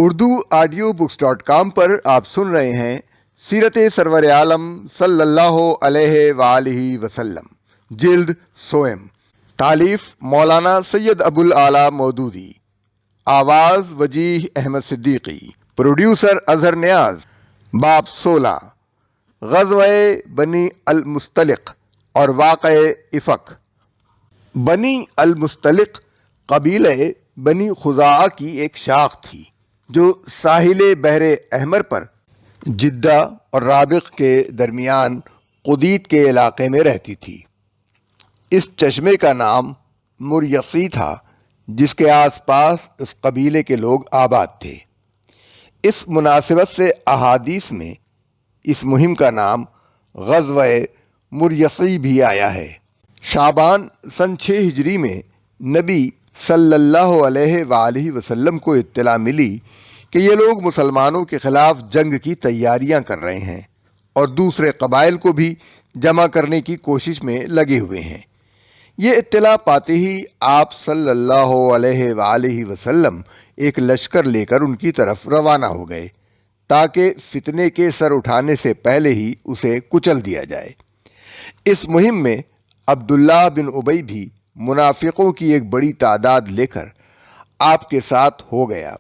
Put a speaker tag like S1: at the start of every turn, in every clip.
S1: Urdu audio books .com پر آپ سن رہے ہیں سیرت سرور عالم صلی اللہ علیہ وآلہ وسلم، جلد سوئم، تالیف مولانا سید ابو العلا مودودی، آواز وجیح احمد صدیقی، پروڈیوسر اظہر نیاز۔ باب 16، غزوہ بنی المستلق اور واقع افق۔ بنی المستلق قبیلہ بنی خزاعہ کی ایک شاخ تھی جو ساحل بحر احمر پر جدہ اور رابغ کے درمیان قدید کے علاقے میں رہتی تھی۔ اس چشمے کا نام مریسی تھا جس کے آس پاس اس قبیلے کے لوگ آباد تھے۔ اس مناسبت سے احادیث میں اس مہم کا نام غزوہ مریسی بھی آیا ہے۔ شعبان سن 6 ہجری میں نبی صلی اللہ علیہ وآلہ وسلم کو اطلاع ملی کہ یہ لوگ مسلمانوں کے خلاف جنگ کی تیاریاں کر رہے ہیں اور دوسرے قبائل کو بھی جمع کرنے کی کوشش میں لگے ہوئے ہیں۔ یہ اطلاع پاتے ہی آپ صلی اللہ علیہ وآلہ وسلم ایک لشکر لے کر ان کی طرف روانہ ہو گئے تاکہ فتنے کے سر اٹھانے سے پہلے ہی اسے کچل دیا جائے۔ اس مہم میں عبداللہ بن ابی بھی منافقوں کی ایک بڑی تعداد لے کر آپ کے ساتھ ہو گیا۔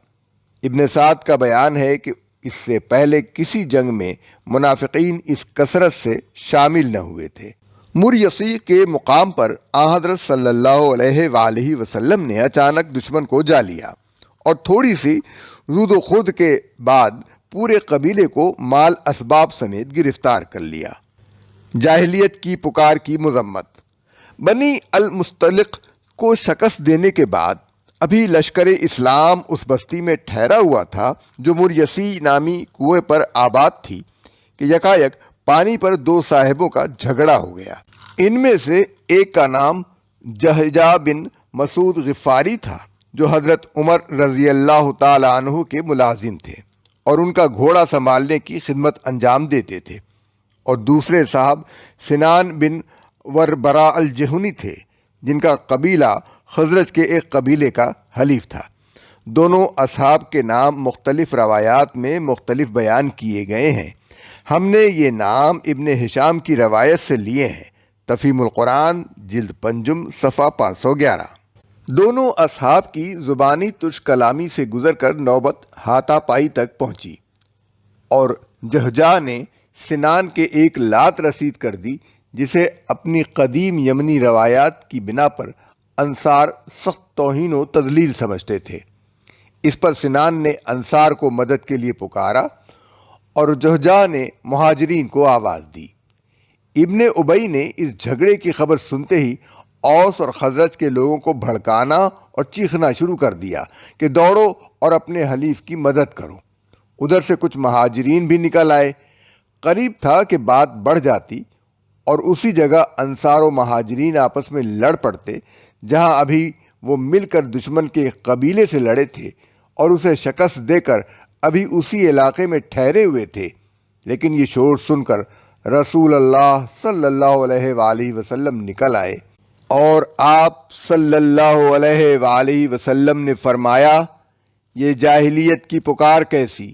S1: ابن سعد کا بیان ہے کہ اس سے پہلے کسی جنگ میں منافقین اس کثرت سے شامل نہ ہوئے تھے۔ مریسی کے مقام پر حضرت صلی اللہ علیہ وآلہ وسلم نے اچانک دشمن کو جا لیا اور تھوڑی سی زود و خورد کے بعد پورے قبیلے کو مال اسباب سمیت گرفتار کر لیا۔ جاہلیت کی پکار کی مذمت۔ بنی المستلق کو شکست دینے کے بعد ابھی لشکر اسلام اس بستی میں ٹھہرا ہوا تھا جو مریسی نامی کنویں پر آباد تھی کہ یکایک پانی پر 2 صاحبوں کا جھگڑا ہو گیا۔ ان میں سے ایک کا نام جہجہ بن مسعود غفاری تھا جو حضرت عمر رضی اللہ تعالی عنہ کے ملازم تھے اور ان کا گھوڑا سنبھالنے کی خدمت انجام دیتے تھے، اور دوسرے صاحب سنان بن وربراء الجہنی تھے جن کا قبیلہ خزرج کے ایک قبیلے کا حلیف تھا۔ دونوں اصحاب کے نام مختلف روایات میں مختلف بیان کیے گئے ہیں۔ ہم نے یہ نام ابن ہشام کی روایت سے لیے ہیں۔ تفہیم القرآن جلد 5 صفحہ 511۔ دونوں اصحاب کی زبانی ترش کلامی سے گزر کر نوبت ہاتھا پائی تک پہنچی اور جہجہ نے سنان کے ایک لات رسید کر دی جسے اپنی قدیم یمنی روایات کی بنا پر انصار سخت توہین و تضلیل سمجھتے تھے۔ اس پر سنان نے انصار کو مدد کے لیے پکارا اور جہجہ نے مہاجرین کو آواز دی۔ ابن ابی نے اس جھگڑے کی خبر سنتے ہی اوس اور خزرج کے لوگوں کو بھڑکانا اور چیخنا شروع کر دیا کہ دوڑو اور اپنے حلیف کی مدد کرو۔ ادھر سے کچھ مہاجرین بھی نکل آئے۔ قریب تھا کہ بات بڑھ جاتی اور اسی جگہ انصار و مہاجرین آپس میں لڑ پڑتے جہاں ابھی وہ مل کر دشمن کے قبیلے سے لڑے تھے اور اسے شکست دے کر ابھی اسی علاقے میں ٹھہرے ہوئے تھے۔ لیکن یہ شور سن کر رسول اللہ صلی اللہ علیہ وآلہ وسلم نکل آئے اور آپ صلی اللہ علیہ وآلہ وسلم نے فرمایا، یہ جاہلیت کی پکار کیسی؟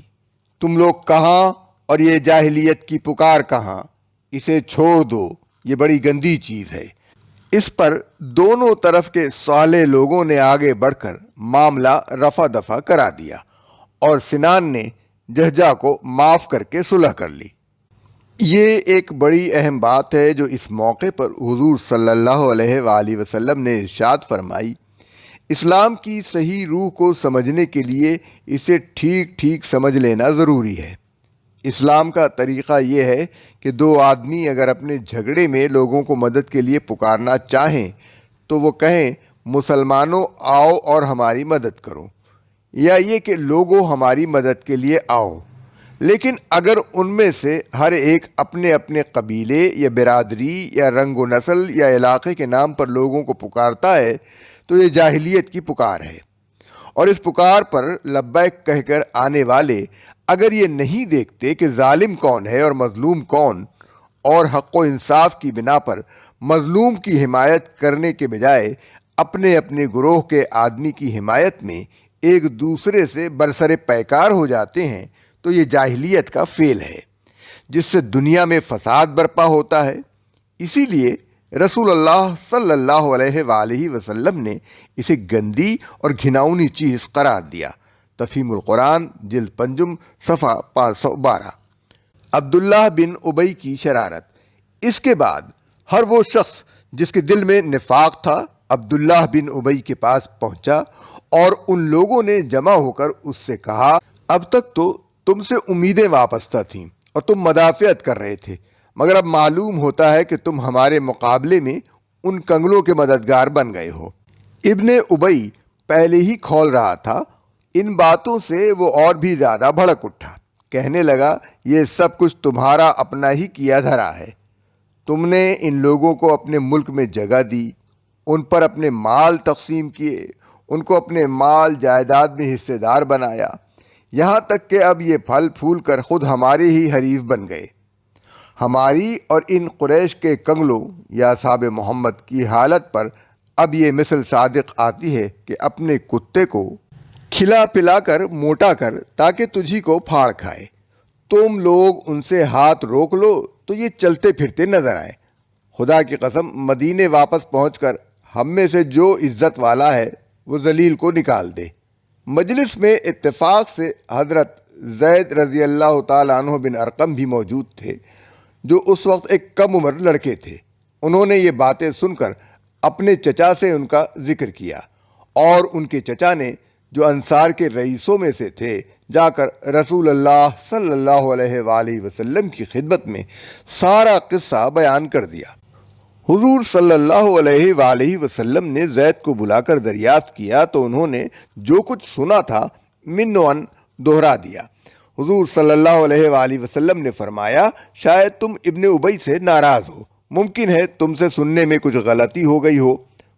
S1: تم لوگ کہاں اور یہ جاہلیت کی پکار کہاں؟ اسے چھوڑ دو، یہ بڑی گندی چیز ہے۔ اس پر دونوں طرف کے صالح لوگوں نے آگے بڑھ کر معاملہ رفع دفع کرا دیا اور سنان نے جہجہ کو معاف کر کے صلح کر لی۔ یہ ایک بڑی اہم بات ہے جو اس موقع پر حضور صلی اللہ علیہ وآلہ وسلم نے ارشاد فرمائی۔ اسلام کی صحیح روح کو سمجھنے کے لیے اسے ٹھیک ٹھیک سمجھ لینا ضروری ہے۔ اسلام کا طریقہ یہ ہے کہ 2 آدمی اگر اپنے جھگڑے میں لوگوں کو مدد کے لیے پکارنا چاہیں تو وہ کہیں مسلمانوں آؤ اور ہماری مدد کرو، یا یہ کہ لوگوں ہماری مدد کے لیے آؤ۔ لیکن اگر ان میں سے ہر ایک اپنے اپنے قبیلے یا برادری یا رنگ و نسل یا علاقے کے نام پر لوگوں کو پکارتا ہے تو یہ جاہلیت کی پکار ہے، اور اس پکار پر لبیک کہہ کر آنے والے اگر یہ نہیں دیکھتے کہ ظالم کون ہے اور مظلوم کون، اور حق و انصاف کی بنا پر مظلوم کی حمایت کرنے کے بجائے اپنے اپنے گروہ کے آدمی کی حمایت میں ایک دوسرے سے برسر پیکار ہو جاتے ہیں تو یہ جاہلیت کا فعل ہے جس سے دنیا میں فساد برپا ہوتا ہے۔ اسی لیے رسول اللہ صلی اللہ علیہ وآلہ وسلم نے اسے گندی اور گھناؤنی چیز قرار دیا۔ تفہیم القرآن جلد پنجم صفحہ 512۔ عبداللہ بن ابی کی شرارت۔ اس کے بعد ہر وہ شخص جس کے دل میں نفاق تھا عبداللہ بن ابی کے پاس پہنچا اور ان لوگوں نے جمع ہو کر اس سے کہا، اب تک تو تم سے امیدیں وابستہ تھیں اور تم مدافعت کر رہے تھے، مگر اب معلوم ہوتا ہے کہ تم ہمارے مقابلے میں ان کنگلوں کے مددگار بن گئے ہو۔ ابن ابی پہلے ہی کھول رہا تھا۔ ان باتوں سے وہ اور بھی زیادہ بھڑک اٹھا، کہنے لگا، یہ سب کچھ تمہارا اپنا ہی کیا دھرا ہے۔ تم نے ان لوگوں کو اپنے ملک میں جگہ دی، ان پر اپنے مال تقسیم کیے، ان کو اپنے مال جائیداد میں حصے دار بنایا، یہاں تک کہ اب یہ پھل پھول کر خود ہمارے ہی حریف بن گئے۔ ہماری اور ان قریش کے کنگلوں یا اصحاب محمد کی حالت پر اب یہ مثل صادق آتی ہے کہ اپنے کتے کو کھلا پلا کر موٹا کر تاکہ تجھی کو پھاڑ کھائے۔ تم لوگ ان سے ہاتھ روک لو تو یہ چلتے پھرتے نظر آئے۔ خدا کی قسم مدینے واپس پہنچ کر ہم میں سے جو عزت والا ہے وہ ذلیل کو نکال دے۔ مجلس میں اتفاق سے حضرت زید رضی اللہ تعالیٰ عنہ بن ارقم بھی موجود تھے، جو اس وقت ایک کم عمر لڑکے تھے۔ انہوں نے یہ باتیں سن کر اپنے چچا سے ان کا ذکر کیا، اور ان کے چچا نے جو انصار کے رئیسوں میں سے تھے جا کر رسول اللہ صلی اللہ علیہ وآلہ وسلم کی خدمت میں سارا قصہ بیان کر دیا۔ حضور صلی اللہ علیہ وآلہ وسلم نے زید کو بلا کر دریافت کیا تو انہوں نے جو کچھ سنا تھا من و عن دہرا دیا۔ حضور صلی اللہ علیہ وآلہ وسلم نے فرمایا، شاید تم ابن ابی سے ناراض ہو، ممکن ہے تم سے سننے میں کچھ غلطی ہو گئی ہو،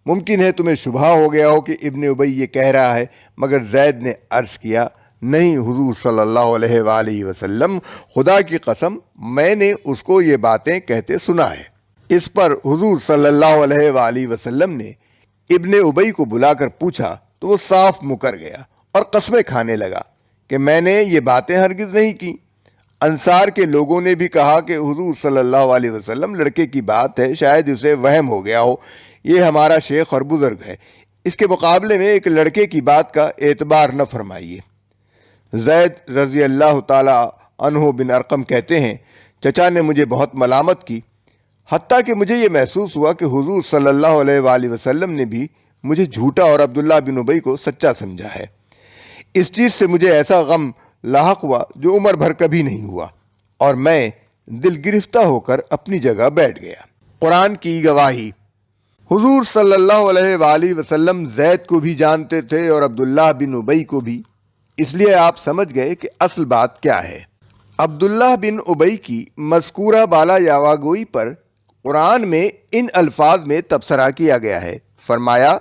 S1: ممکن ہے تمہیں شبہ ہو گیا ہو کہ ابن ابی یہ کہہ رہا ہے۔ مگر زید نے عرض کیا، نہیں حضور صلی اللہ علیہ وآلہ وسلم، خدا کی قسم میں نے اس کو یہ باتیں کہتے سنا ہے۔ اس پر حضور صلی اللہ علیہ وآلہ وسلم نے ابن ابی کو بلا کر پوچھا تو وہ صاف مکر گیا اور قسمیں کھانے لگا کہ میں نے یہ باتیں ہرگز نہیں کی۔ انصار کے لوگوں نے بھی کہا کہ حضور صلی اللہ علیہ وسلم، لڑکے کی بات ہے، شاید اسے وہم ہو گیا ہو، یہ ہمارا شیخ اور بزرگ ہے، اس کے مقابلے میں ایک لڑکے کی بات کا اعتبار نہ فرمائیے۔ زید رضی اللہ تعالی عنہ بن ارقم کہتے ہیں، چچا نے مجھے بہت ملامت کی، حتیٰ کہ مجھے یہ محسوس ہوا کہ حضور صلی اللہ علیہ وآلہ وسلم نے بھی مجھے جھوٹا اور عبداللہ بن ابی کو سچا سمجھا ہے۔ اس چیز سے مجھے ایسا غم لاحق ہوا جو عمر بھر کبھی نہیں ہوا، اور میں دل گرفتہ ہو کر اپنی جگہ بیٹھ گیا۔ قرآن کی گواہی۔ حضور صلی اللہ علیہ وآلہ وسلم زید کو بھی جانتے تھے اور عبداللہ بن ابی کو بھی، اس لیے آپ سمجھ گئے کہ اصل بات کیا ہے۔ عبداللہ بن ابی کی مذکورہ بالا یاوہ پر قرآن میں ان الفاظ میں تبصرہ کیا گیا ہے، فرمایا،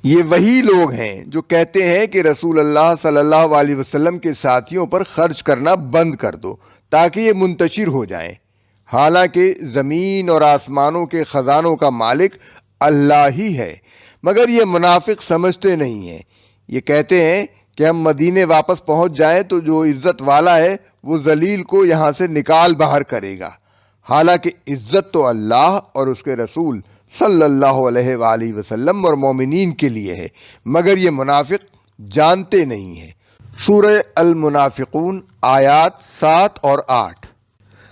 S1: یہ وہی لوگ ہیں جو کہتے ہیں کہ رسول اللہ صلی اللہ علیہ وسلم کے ساتھیوں پر خرچ کرنا بند کر دو تاکہ یہ منتشر ہو جائیں، حالانکہ زمین اور آسمانوں کے خزانوں کا مالک اللہ ہی ہے، مگر یہ منافق سمجھتے نہیں ہیں۔ یہ کہتے ہیں کہ ہم مدینے واپس پہنچ جائیں تو جو عزت والا ہے وہ ذلیل کو یہاں سے نکال باہر کرے گا، حالانکہ عزت تو اللہ اور اس کے رسول صلی اللہ علیہ وآلہ وسلم اور مومنین کے لیے ہے، مگر یہ منافق جانتے نہیں ہیں۔ سورہ المنافقون آیات 7 اور 8۔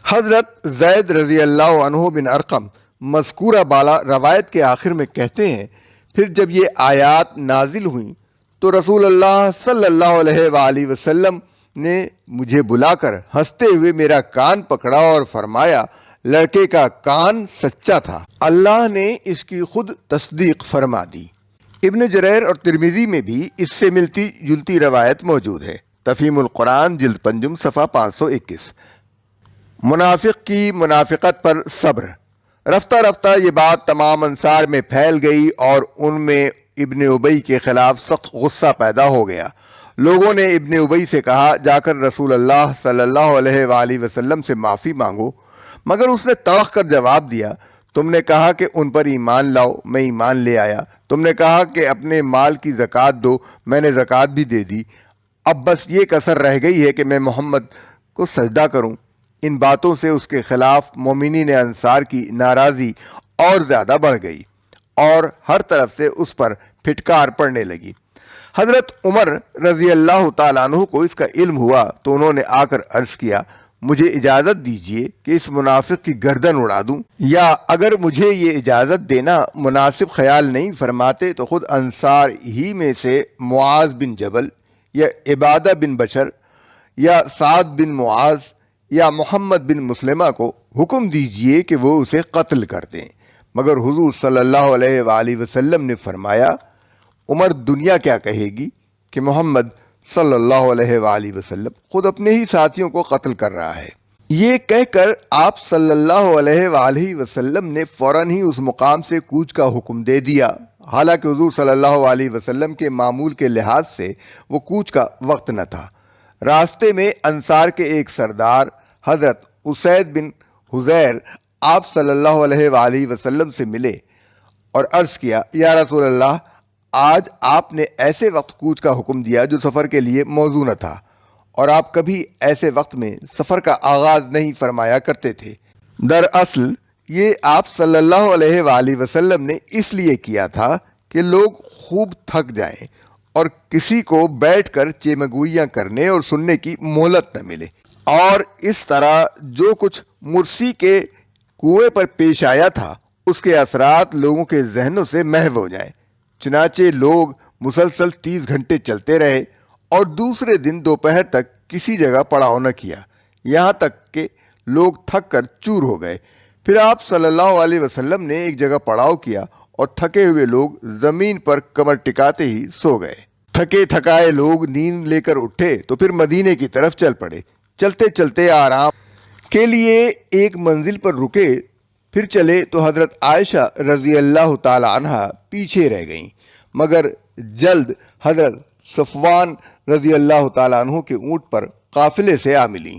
S1: حضرت زید رضی اللہ عنہ بن ارقم مذکورہ بالا روایت کے آخر میں کہتے ہیں، پھر جب یہ آیات نازل ہوئیں تو رسول اللہ صلی اللہ علیہ وآلہ وسلم نے مجھے بلا کر ہنستے ہوئے میرا کان پکڑا اور فرمایا، لڑکے کا کان سچا تھا، اللہ نے اس کی خود تصدیق فرما دی۔ ابن جریر اور ترمذی میں بھی اس سے ملتی جلتی روایت موجود ہے۔ تفہیم القرآن جلد پنجم صفحہ 521۔ منافق کی منافقت پر صبر۔ رفتہ رفتہ یہ بات تمام انصار میں پھیل گئی اور ان میں ابن ابی کے خلاف سخت غصہ پیدا ہو گیا۔ لوگوں نے ابن ابی سے کہا، جا کر رسول اللہ صلی اللہ علیہ وآلہ وسلم سے معافی مانگو، مگر اس نے تڑخ کر جواب دیا، تم نے کہا کہ ان پر ایمان لاؤ، میں ایمان لے آیا۔ تم نے کہا کہ اپنے مال کی زکوٰۃ دو، میں نے زکوٰۃ بھی دے دی۔ اب بس یہ کسر رہ گئی ہے کہ میں محمد کو سجدہ کروں۔ ان باتوں سے اس کے خلاف مومنین انصار کی ناراضی اور زیادہ بڑھ گئی اور ہر طرف سے اس پر پھٹکار پڑنے لگی۔ حضرت عمر رضی اللہ تعالیٰ عنہ کو اس کا علم ہوا تو انہوں نے آ کر عرض کیا، مجھے اجازت دیجیے کہ اس منافق کی گردن اڑا دوں، یا اگر مجھے یہ اجازت دینا مناسب خیال نہیں فرماتے تو خود انصار ہی میں سے معاذ بن جبل یا عبادہ بن بشر یا سعد بن معاذ یا محمد بن مسلمہ کو حکم دیجیے کہ وہ اسے قتل کر دیں۔ مگر حضور صلی اللہ علیہ وآلہ وسلم نے فرمایا، عمر دنیا کیا کہے گی کہ محمد صلی اللہ علیہ وآلہ وسلم خود اپنے ہی ساتھیوں کو قتل کر رہا ہے۔ یہ کہہ کر آپ صلی اللہ علیہ وآلہ وسلم نے فوراً ہی اس مقام سے کوچ کا حکم دے دیا۔ حالانکہ حضور صلی اللہ علیہ وسلم کے معمول کے لحاظ سے وہ کوچ کا وقت نہ تھا۔ راستے میں انصار کے ایک سردار حضرت اسید بن حضیر آپ صلی اللہ علیہ وآلہ وسلم سے ملے اور عرض کیا، یا رسول اللہ، آج آپ نے ایسے وقت کوچ کا حکم دیا جو سفر کے لیے موزوں نہ تھا، اور آپ کبھی ایسے وقت میں سفر کا آغاز نہیں فرمایا کرتے تھے۔ دراصل یہ آپ صلی اللہ علیہ وآلہ وسلم نے اس لیے کیا تھا کہ لوگ خوب تھک جائیں اور کسی کو بیٹھ کر چیمگوئیاں کرنے اور سننے کی مہلت نہ ملے، اور اس طرح جو کچھ مرسی کے کنویں پر پیش آیا تھا اس کے اثرات لوگوں کے ذہنوں سے محو ہو جائیں۔ چنانچہ لوگ مسلسل 30 گھنٹے چلتے رہے اور دوسرے دن دوپہر تک کسی جگہ پڑاؤ نہ کیا، یہاں تک کہ لوگ تھک کر چور ہو گئے۔ پھر آپ صلی اللہ علیہ وسلم نے ایک جگہ پڑاؤ کیا اور تھکے ہوئے لوگ زمین پر کمر ٹکاتے ہی سو گئے۔ تھکے تھکائے لوگ نیند لے کر اٹھے تو پھر مدینے کی طرف چل پڑے۔ چلتے چلتے آرام کے لیے ایک منزل پر رکے، پھر چلے تو حضرت عائشہ رضی اللہ تعالی عنہ پیچھے رہ گئیں، مگر جلد حضرت صفوان رضی اللہ تعالیٰ عنہ کے اونٹ پر قافلے سے آ ملیں۔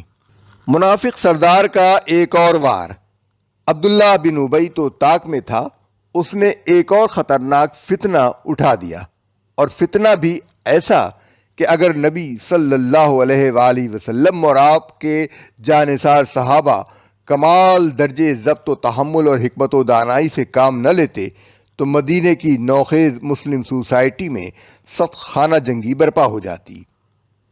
S1: منافق سردار کا ایک اور وار۔ عبداللہ بن ابی تو طاق میں تھا، اس نے ایک اور خطرناک فتنہ اٹھا دیا، اور فتنہ بھی ایسا کہ اگر نبی صلی اللہ علیہ وآلہ وسلم اور آپ کے جانثار صحابہ کمال درجے ضبط و تحمل اور حکمت و دانائی سے کام نہ لیتے تو مدینے کی نوخیز مسلم سوسائٹی میں سخت خانہ جنگی برپا ہو جاتی۔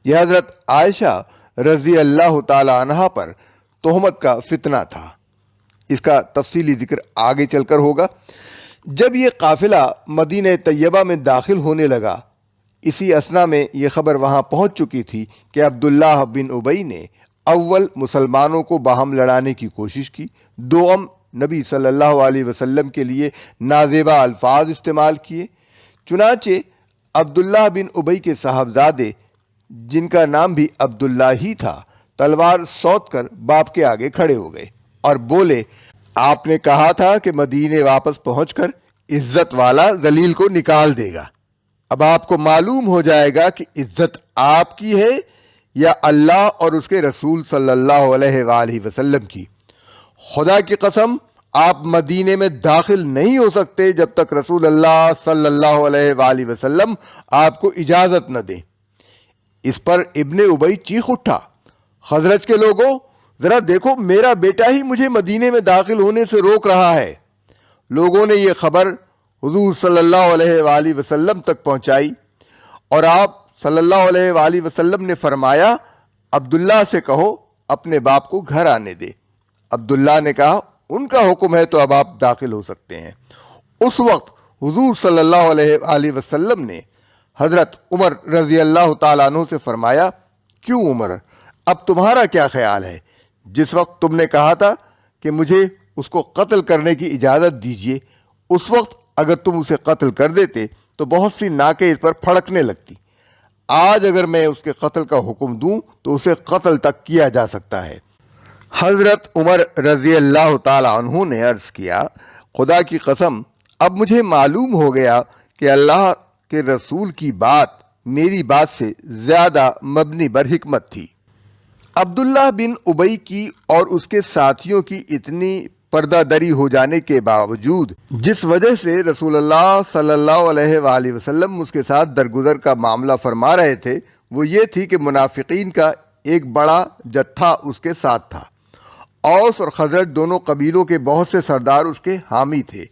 S1: یہ حضرت عائشہ رضی اللہ تعالی عنہا پر تہمت کا فتنہ تھا۔ اس کا تفصیلی ذکر آگے چل کر ہوگا۔ جب یہ قافلہ مدینہ طیبہ میں داخل ہونے لگا، اسی اثنا میں یہ خبر وہاں پہنچ چکی تھی کہ عبداللہ بن ابی نے اول مسلمانوں کو باہم لڑانے کی کوشش کی، دوم نبی صلی اللہ علیہ وسلم کے لیے نازیبا الفاظ استعمال کیے۔ چنانچہ عبداللہ بن ابی کے صاحبزادے، جن کا نام بھی عبداللہ ہی تھا، تلوار سوت کر باپ کے آگے کھڑے ہو گئے اور بولے، آپ نے کہا تھا کہ مدینے واپس پہنچ کر عزت والا ذلیل کو نکال دے گا۔ اب آپ کو معلوم ہو جائے گا کہ عزت آپ کی ہے یا اللہ اور اس کے رسول صلی اللہ علیہ وآلہ وسلم کی۔ خدا کی قسم، آپ مدینے میں داخل نہیں ہو سکتے جب تک رسول اللہ صلی اللہ علیہ وآلہ وسلم آپ کو اجازت نہ دیں۔ اس پر ابن ابی چیخ اٹھا، خزرج کے لوگوں، ذرا دیکھو، میرا بیٹا ہی مجھے مدینے میں داخل ہونے سے روک رہا ہے۔ لوگوں نے یہ خبر حضور صلی اللہ علیہ وآلہ وسلم تک پہنچائی، اور آپ صلی اللہ علیہ وآلہ وسلم نے فرمایا، عبداللہ سے کہو اپنے باپ کو گھر آنے دے۔ عبداللہ نے کہا، ان کا حکم ہے تو اب آپ داخل ہو سکتے ہیں۔ اس وقت حضور صلی اللہ علیہ وآلہ وسلم نے حضرت عمر رضی اللہ تعالیٰ عنہ سے فرمایا، کیوں عمر، اب تمہارا کیا خیال ہے؟ جس وقت تم نے کہا تھا کہ مجھے اس کو قتل کرنے کی اجازت دیجیے، اس وقت اگر تم اسے قتل کر دیتے تو بہت سی ناکیں اس پر پھڑکنے لگتی۔ آج اگر میں اس کے قتل کا حکم دوں تو اسے قتل تک کیا جا سکتا ہے۔ حضرت عمر رضی اللہ تعالیٰ عنہ نے عرض کیا، خدا کی قسم، اب مجھے معلوم ہو گیا کہ اللہ کے رسول کی بات میری بات سے زیادہ مبنی بر حکمت تھی۔ عبداللہ بن ابی کی اور اس کے ساتھیوں کی اتنی پردہ دری ہو جانے کے باوجود جس وجہ سے رسول اللہ صلی اللہ علیہ وآلہ وسلم اس کے ساتھ درگزر کا معاملہ فرما رہے تھے وہ یہ تھی کہ منافقین کا ایک بڑا جتھا اس کے ساتھ تھا۔ اوس اور خزرج دونوں قبیلوں کے بہت سے سردار اس کے حامی تھے۔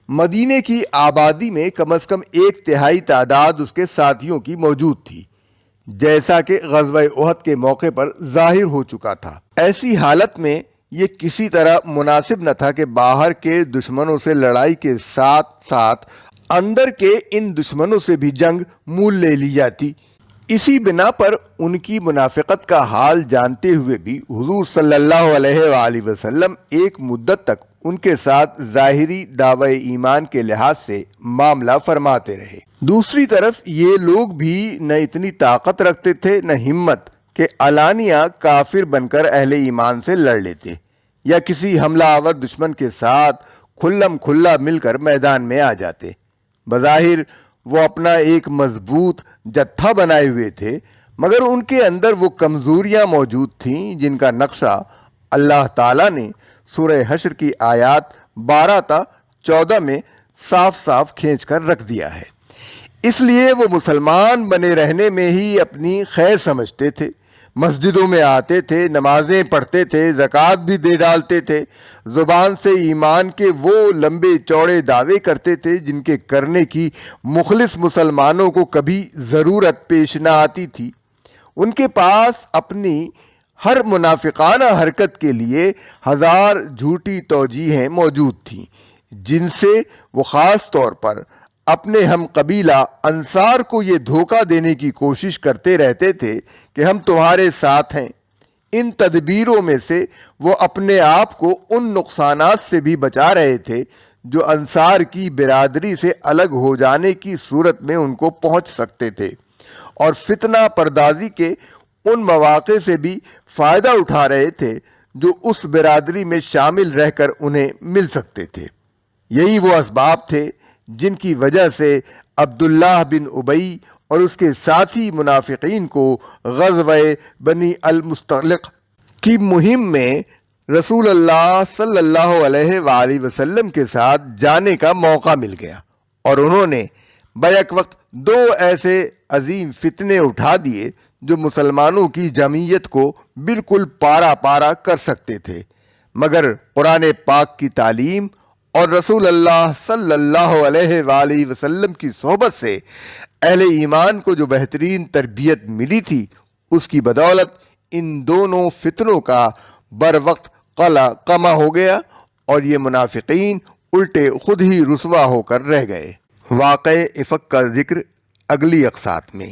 S1: مدینے کی آبادی میں کم از کم 1/3 تعداد اس کے ساتھیوں کی موجود تھی، جیسا کہ غزوہ احد کے موقع پر ظاہر ہو چکا تھا۔ ایسی حالت میں یہ کسی طرح مناسب نہ تھا کہ باہر کے دشمنوں سے لڑائی کے ساتھ ساتھ اندر کے ان دشمنوں سے بھی جنگ مول لے لی جاتی۔ اسی بنا پر ان کی منافقت کا حال جانتے ہوئے بھی حضور صلی اللہ علیہ وآلہ وسلم ایک مدت تک ان کے ساتھ ظاہری دعوی ایمان کے لحاظ سے معاملہ فرماتے رہے۔ دوسری طرف یہ لوگ بھی نہ اتنی طاقت رکھتے تھے نہ ہمت کہ علانیہ کافر بن کر اہل ایمان سے لڑ لیتے یا کسی حملہ آور دشمن کے ساتھ کھلم کھلا مل کر میدان میں آ جاتے۔ بظاہر وہ اپنا ایک مضبوط جتھا بنائے ہوئے تھے، مگر ان کے اندر وہ کمزوریاں موجود تھیں جن کا نقشہ اللہ تعالیٰ نے سورہ حشر کی آیات 12 تا 14 میں صاف صاف کھینچ کر رکھ دیا ہے۔ اس لیے وہ مسلمان بنے رہنے میں ہی اپنی خیر سمجھتے تھے، مسجدوں میں آتے تھے، نمازیں پڑھتے تھے، زکوٰۃ بھی دے ڈالتے تھے، زبان سے ایمان کے وہ لمبے چوڑے دعوے کرتے تھے جن کے کرنے کی مخلص مسلمانوں کو کبھی ضرورت پیش نہ آتی تھی۔ ان کے پاس اپنی ہر منافقانہ حرکت کے لیے 1000 جھوٹی توجیہیں موجود تھیں، جن سے وہ خاص طور پر اپنے ہم قبیلہ انصار کو یہ دھوکہ دینے کی کوشش کرتے رہتے تھے کہ ہم تمہارے ساتھ ہیں۔ ان تدبیروں میں سے وہ اپنے آپ کو ان نقصانات سے بھی بچا رہے تھے جو انصار کی برادری سے الگ ہو جانے کی صورت میں ان کو پہنچ سکتے تھے، اور فتنہ پردازی کے ان مواقع سے بھی فائدہ اٹھا رہے تھے جو اس برادری میں شامل رہ کر انہیں مل سکتے تھے۔ یہی وہ اسباب تھے جن کی وجہ سے عبداللہ بن ابی اور اس کے ساتھی منافقین کو غزوہ بنی المصطلق کی مہم میں رسول اللہ صلی اللہ علیہ وآلہ وسلم کے ساتھ جانے کا موقع مل گیا، اور انہوں نے بیک وقت 2 ایسے عظیم فتنے اٹھا دیے جو مسلمانوں کی جمعیت کو بالکل پارا پارا کر سکتے تھے، مگر قرآن پاک کی تعلیم اور رسول اللہ صلی اللہ علیہ وآلہ وسلم کی صحبت سے اہل ایمان کو جو بہترین تربیت ملی تھی، اس کی بدولت ان دونوں فتنوں کا بر وقت قمع ہو گیا، اور یہ منافقین الٹے خود ہی رسوا ہو کر رہ گئے۔ واقع افق کا ذکر اگلی اقساط میں۔